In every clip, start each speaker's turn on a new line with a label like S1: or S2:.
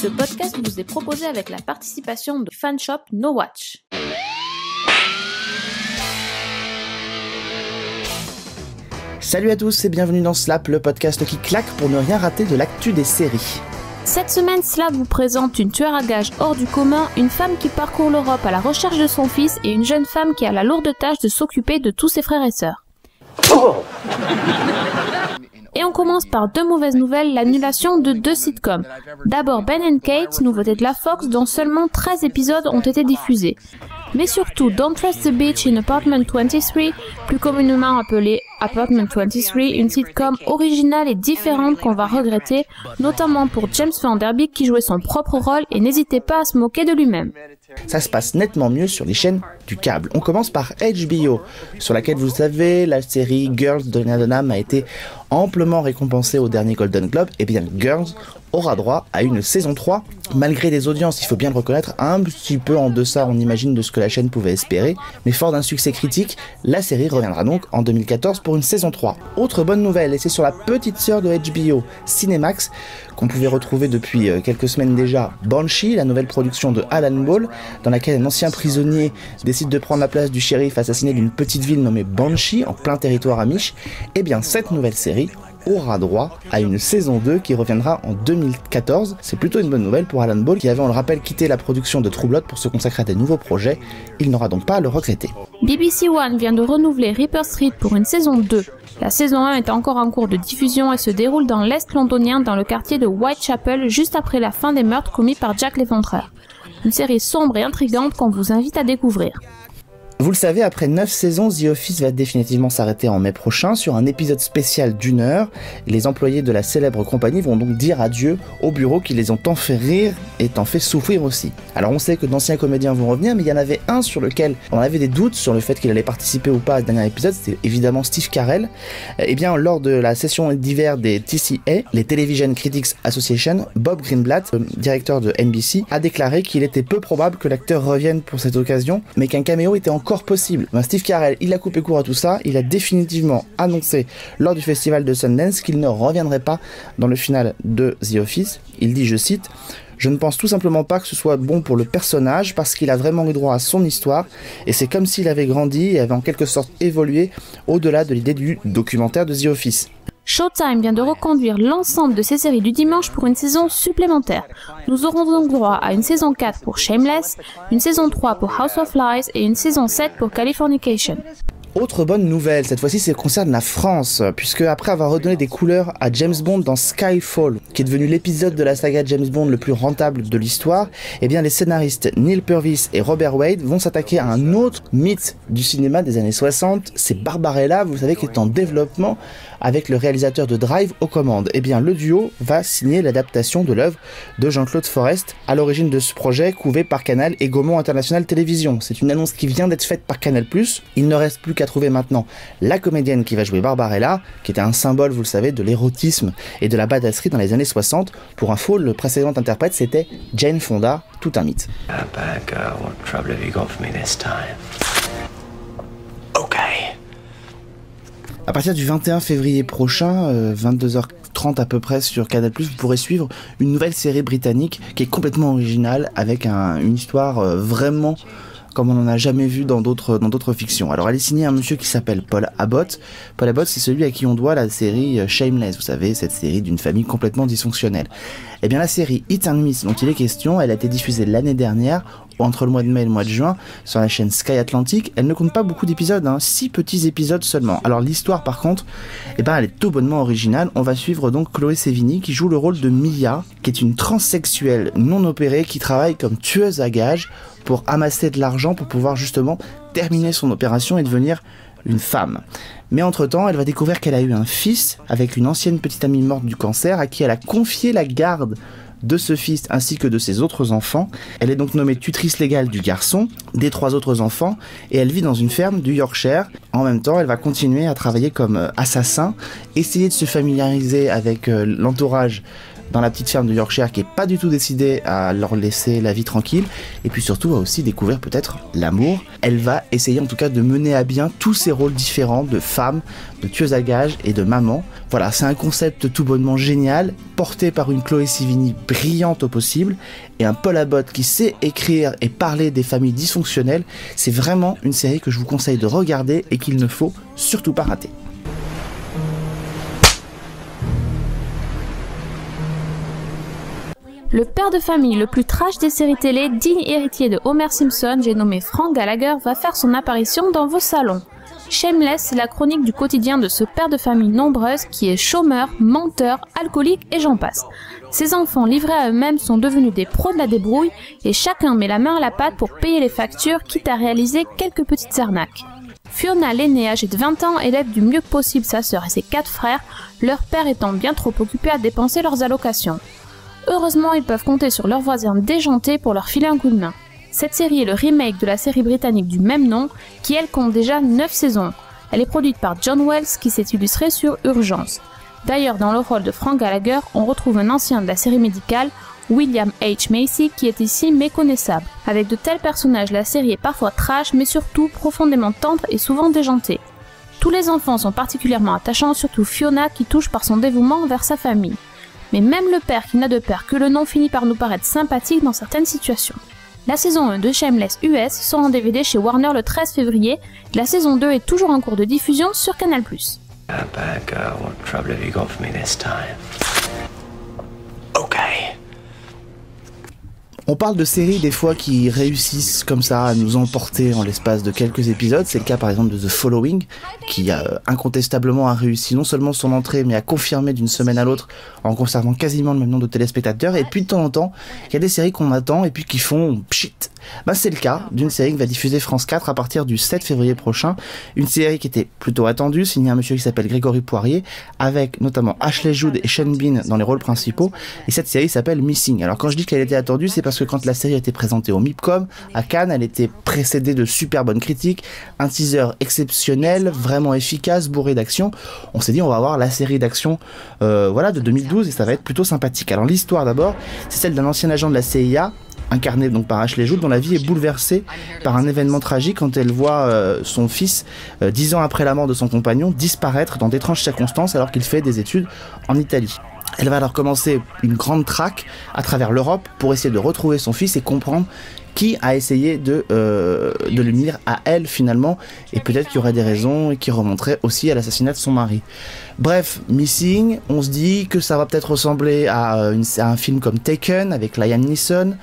S1: Ce podcast vous est proposé avec la participation de Fanshop No Watch.
S2: Salut à tous et bienvenue dans Slap, le podcast qui claque pour ne rien rater de l'actu des séries.
S1: Cette semaine, Slap vous présente une tueur à gages hors du commun, une femme qui parcourt l'Europe à la recherche de son fils et une jeune femme qui a la lourde tâche de s'occuper de tous ses frères et sœurs. Et on commence par deux mauvaises nouvelles, l'annulation de deux sitcoms. D'abord Ben and Kate, nouveauté de la Fox, dont seulement 13 épisodes ont été diffusés. Mais surtout Don't Trust the Bitch in Apartment 23, plus communément appelée Apartment 23, une sitcom originale et différente qu'on va regretter, notamment pour James Van Der Beek qui jouait son propre rôle et n'hésitait pas à se moquer de lui-même.
S2: Ça se passe nettement mieux sur les chaînes du câble. On commence par HBO, sur laquelle vous savez, la série Girls de Lena Dunham a été amplement récompensée au dernier Golden Globe. Et bien Girls aura droit à une saison 3, malgré des audiences, il faut bien le reconnaître, un petit peu en deçà, on imagine, de ce que la chaîne pouvait espérer, mais fort d'un succès critique, la série reviendra donc en 2014 pour une saison 3. Autre bonne nouvelle, et c'est sur la petite sœur de HBO, Cinemax, qu'on pouvait retrouver depuis quelques semaines déjà, Banshee, la nouvelle production de Alan Ball, dans laquelle un ancien prisonnier décide de prendre la place du shérif assassiné d'une petite ville nommée Banshee, en plein territoire amish. Et bien cette nouvelle série aura droit à une saison 2 qui reviendra en 2014. C'est plutôt une bonne nouvelle pour Alan Ball qui avait, on le rappelle, quitté la production de True Blood pour se consacrer à des nouveaux projets. Il n'aura donc pas à le regretter.
S1: BBC One vient de renouveler Ripper Street pour une saison 2. La saison 1 est encore en cours de diffusion et se déroule dans l'Est londonien dans le quartier de Whitechapel juste après la fin des meurtres commis par Jack l'Éventreur. Une série sombre et intrigante qu'on vous invite à découvrir.
S2: Vous le savez, après 9 saisons, The Office va définitivement s'arrêter en mai prochain sur un épisode spécial d'1 heure. Les employés de la célèbre compagnie vont donc dire adieu aux bureaux qui les ont tant fait rire et tant fait souffrir aussi. Alors on sait que d'anciens comédiens vont revenir, mais il y en avait un sur lequel on avait des doutes sur le fait qu'il allait participer ou pas à ce dernier épisode, c'était évidemment Steve Carell. Et bien lors de la session d'hiver des TCA, les Television Critics Association, Bob Greenblatt, directeur de NBC, a déclaré qu'il était peu probable que l'acteur revienne pour cette occasion, mais qu'un caméo était encore possible. Steve Carell, il a coupé court à tout ça, il a définitivement annoncé lors du festival de Sundance qu'il ne reviendrait pas dans le final de The Office. Il dit, je cite, « Je ne pense tout simplement pas que ce soit bon pour le personnage parce qu'il a vraiment eu droit à son histoire et c'est comme s'il avait grandi et avait en quelque sorte évolué au-delà de l'idée du documentaire de The Office. »
S1: Showtime vient de reconduire l'ensemble de ses séries du dimanche pour une saison supplémentaire. Nous aurons donc droit à une saison 4 pour Shameless, une saison 3 pour House of Lies et une saison 7 pour Californication.
S2: Autre bonne nouvelle, cette fois-ci ça concerne la France, puisque après avoir redonné des couleurs à James Bond dans Skyfall, qui est devenu l'épisode de la saga James Bond le plus rentable de l'histoire, eh bien les scénaristes Neil Purvis et Robert Wade vont s'attaquer à un autre mythe du cinéma des années 60, c'est Barbarella, vous savez, qui est en développement avec le réalisateur de Drive aux commandes. Eh bien le duo va signer l'adaptation de l'œuvre de Jean-Claude Forest, à l'origine de ce projet couvé par Canal et Gaumont International Télévision. C'est une annonce qui vient d'être faite par Canal+, il ne reste plus qu'à trouver maintenant la comédienne qui va jouer Barbarella, qui était un symbole, vous le savez, de l'érotisme et de la badasserie dans les années 60. Pour info, le précédent interprète c'était Jane Fonda, tout un mythe. À partir du 21 février prochain, 22h30 à peu près sur Canal+, vous pourrez suivre une nouvelle série britannique qui est complètement originale, avec une histoire vraiment comme on n'en a jamais vu dans d'autres fictions. Alors elle est signée à un monsieur qui s'appelle Paul Abbott. Paul Abbott, c'est celui à qui on doit la série Shameless, vous savez, cette série d'une famille complètement dysfonctionnelle. Eh bien la série Hit and Miss dont il est question, elle a été diffusée l'année dernière, entre le mois de mai et le mois de juin, sur la chaîne Sky Atlantic. Elle ne compte pas beaucoup d'épisodes, 6 petits épisodes seulement. Alors l'histoire par contre, elle est tout bonnement originale. On va suivre donc Chloé Sevigny qui joue le rôle de Mia, qui est une transsexuelle non opérée qui travaille comme tueuse à gages pour amasser de l'argent pour pouvoir justement terminer son opération et devenir une femme. Mais entre-temps, elle va découvrir qu'elle a eu un fils avec une ancienne petite amie morte du cancer à qui elle a confié la garde de ce fils ainsi que de ses autres enfants. Elle est donc nommée tutrice légale du garçon, des 3 autres enfants, et elle vit dans une ferme du Yorkshire. En même temps, elle va continuer à travailler comme assassin, essayer de se familiariser avec l'entourage dans la petite ferme de Yorkshire qui est pas du tout décidée à leur laisser la vie tranquille, et puis surtout va aussi découvrir peut-être l'amour. Elle va essayer en tout cas de mener à bien tous ces rôles différents de femme, de tueuse à gages et de maman. Voilà, c'est un concept tout bonnement génial, porté par une Chloé Sevigny brillante au possible, et un Paul Abbott qui sait écrire et parler des familles dysfonctionnelles. C'est vraiment une série que je vous conseille de regarder et qu'il ne faut surtout pas rater.
S1: Le père de famille le plus trash des séries télé, digne héritier de Homer Simpson, j'ai nommé Frank Gallagher, va faire son apparition dans vos salons. Shameless, c'est la chronique du quotidien de ce père de famille nombreuse qui est chômeur, menteur, alcoolique et j'en passe. Ses enfants livrés à eux-mêmes sont devenus des pros de la débrouille et chacun met la main à la pâte pour payer les factures, quitte à réaliser quelques petites arnaques. Fiona, l'aînée, âgée de 20 ans, élève du mieux possible sa sœur et ses 4 frères, leur père étant bien trop occupé à dépenser leurs allocations. Heureusement, ils peuvent compter sur leurs voisins déjantés pour leur filer un coup de main. Cette série est le remake de la série britannique du même nom, qui elle compte déjà 9 saisons. Elle est produite par John Wells, qui s'est illustré sur Urgence. D'ailleurs, dans le rôle de Frank Gallagher, on retrouve un ancien de la série médicale, William H. Macy, qui est ici méconnaissable. Avec de tels personnages, la série est parfois trash, mais surtout profondément tendre et souvent déjantée. Tous les enfants sont particulièrement attachants, surtout Fiona, qui touche par son dévouement envers sa famille. Mais même le père qui n'a de père que le nom finit par nous paraître sympathique dans certaines situations. La saison 1 de Shameless US sort en DVD chez Warner le 13 février, et la saison 2 est toujours en cours de diffusion sur Canal+.
S2: On parle de séries des fois qui réussissent comme ça à nous emporter en l'espace de quelques épisodes. C'est le cas par exemple de The Following, qui incontestablement a réussi non seulement son entrée, mais a confirmé d'une semaine à l'autre en conservant quasiment le même nombre de téléspectateurs. Et puis de temps en temps, il y a des séries qu'on attend et puis qui font pchit. Bah, c'est le cas d'une série qui va diffuser France 4 à partir du 7 février prochain. Une série qui était plutôt attendue, signée un monsieur qui s'appelle Grégory Poirier, avec notamment Ashley Judd et Sean Bean dans les rôles principaux. Et cette série s'appelle Missing. Alors quand je dis qu'elle était attendue, c'est parce que quand la série a été présentée au MIPCOM à Cannes, elle était précédée de super bonnes critiques, un teaser exceptionnel, vraiment efficace, bourré d'action. On s'est dit on va avoir la série d'action de 2012 et ça va être plutôt sympathique. Alors l'histoire d'abord, c'est celle d'un ancien agent de la CIA, incarné donc par Ashley Judd, dont la vie est bouleversée par un événement tragique quand elle voit son fils, 10 ans après la mort de son compagnon, disparaître dans d'étranges circonstances alors qu'il fait des études en Italie. Elle va alors commencer une grande traque à travers l'Europe pour essayer de retrouver son fils et comprendre qui a essayé de l'unir à elle finalement, et peut-être qu'il y aurait des raisons qui remonteraient aussi à l'assassinat de son mari. Bref, Missing, on se dit que ça va peut-être ressembler à un film comme Taken avec Liam Neeson.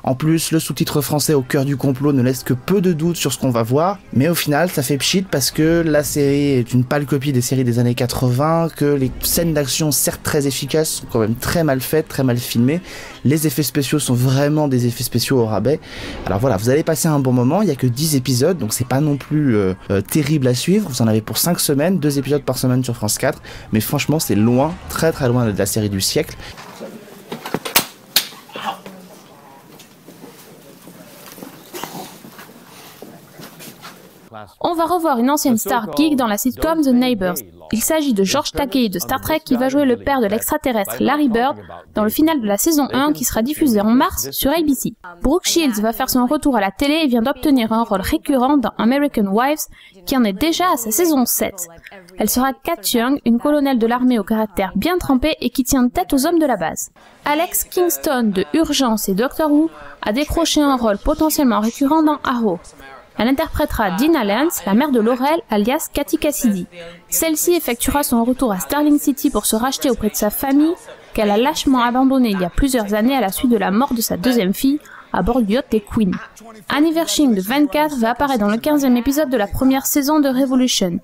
S2: En plus, le sous-titre français Au cœur du complot ne laisse que peu de doutes sur ce qu'on va voir, mais au final ça fait pchit parce que la série est une pâle copie des séries des années 80, que les scènes d'action certes très efficaces sont quand même très mal faites, très mal filmées, les effets spéciaux sont vraiment des effets spéciaux au rabais. Alors voilà, vous allez passer un bon moment, il n'y a que 10 épisodes, donc c'est pas non plus terrible à suivre, vous en avez pour 5 semaines, 2 épisodes par semaine sur France 4, mais franchement c'est loin, très très loin de la série du siècle.
S1: On va revoir une ancienne star geek dans la sitcom The Neighbours. Il s'agit de George Takei de Star Trek qui va jouer le père de l'extraterrestre Larry Bird dans le final de la saison 1 qui sera diffusée en mars sur ABC. Brooke Shields va faire son retour à la télé et vient d'obtenir un rôle récurrent dans American Wives qui en est déjà à sa saison 7. Elle sera Kat Young, une colonelle de l'armée au caractère bien trempé et qui tient tête aux hommes de la base. Alex Kingston de Urgence et Doctor Who a décroché un rôle potentiellement récurrent dans Arrow. Elle interprétera Dina Lance, la mère de Laurel, alias Katy Cassidy. Celle-ci effectuera son retour à Starling City pour se racheter auprès de sa famille, qu'elle a lâchement abandonnée il y a plusieurs années à la suite de la mort de sa deuxième fille, à bord du yacht des Queen. Annie Wersching de 24 va apparaître dans le 15e épisode de la première saison de Revolution.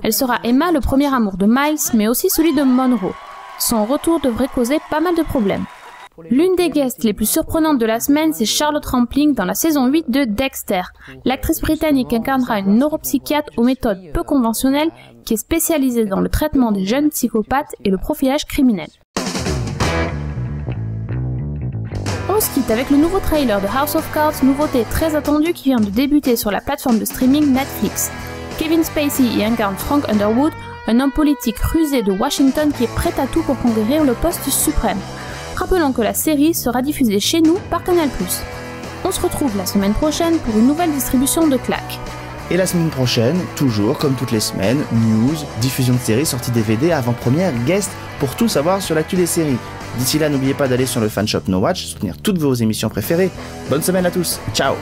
S1: Elle sera Emma, le premier amour de Miles, mais aussi celui de Monroe. Son retour devrait causer pas mal de problèmes. L'une des guests les plus surprenantes de la semaine, c'est Charlotte Rampling dans la saison 8 de Dexter. L'actrice britannique incarnera une neuropsychiatre aux méthodes peu conventionnelles qui est spécialisée dans le traitement des jeunes psychopathes et le profilage criminel. On se quitte avec le nouveau trailer de House of Cards, nouveauté très attendue qui vient de débuter sur la plateforme de streaming Netflix. Kevin Spacey y incarne Frank Underwood, un homme politique rusé de Washington qui est prêt à tout pour conquérir le poste suprême. Rappelons que la série sera diffusée chez nous par Canal+. On se retrouve la semaine prochaine pour une nouvelle distribution de claques.
S2: Et la semaine prochaine, toujours comme toutes les semaines, news, diffusion de séries, sortie DVD, avant-première, guest, pour tout savoir sur l'actu des séries. D'ici là, n'oubliez pas d'aller sur le fanshop No Watch, soutenir toutes vos émissions préférées. Bonne semaine à tous, ciao!